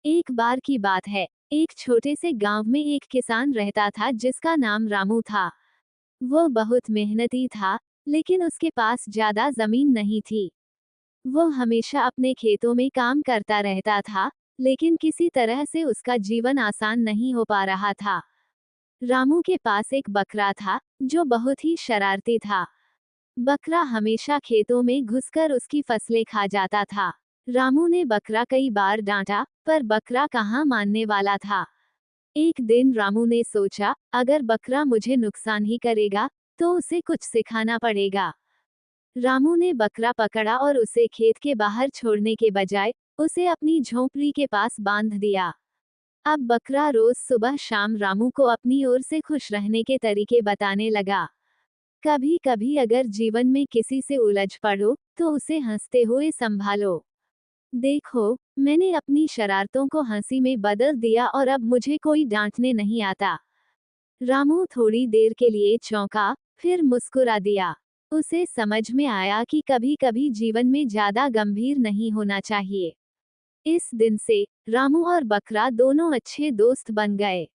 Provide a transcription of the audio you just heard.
एक बार की बात है। एक छोटे से गांव में एक किसान रहता था जिसका नाम रामू था। वो बहुत मेहनती था, लेकिन उसके पास ज्यादा जमीन नहीं थी। वो हमेशा अपने खेतों में काम करता रहता था, लेकिन किसी तरह से उसका जीवन आसान नहीं हो पा रहा था। रामू के पास एक बकरा था, जो बहुत ही शरारती था। बकरा हमेशा खेतों में घुसकर उसकी फसलें खा जाता था। रामू ने बकरा कई बार डांटा, पर बकरा कहाँ मानने वाला था। एक दिन रामू ने सोचा, अगर बकरा मुझे नुकसान ही करेगा, तो उसे कुछ सिखाना पड़ेगा। रामू ने बकरा पकड़ा और उसे खेत के बाहर छोड़ने के बजाय उसे अपनी झोंपड़ी के पास बांध दिया। अब बकरा रोज सुबह शाम रामू को अपनी ओर से खुश रहने के तरीके बताने लगा। कभी कभी अगर जीवन में किसी से उलझ पड़ो, तो उसे हंसते हुए संभालो। देखो, मैंने अपनी शरारतों को हंसी में बदल दिया और अब मुझे कोई डांटने नहीं आता। रामू थोड़ी देर के लिए चौंका, फिर मुस्कुरा दिया। उसे समझ में आया कि कभी कभी जीवन में ज्यादा गंभीर नहीं होना चाहिए। इस दिन से रामू और बकरा दोनों अच्छे दोस्त बन गए।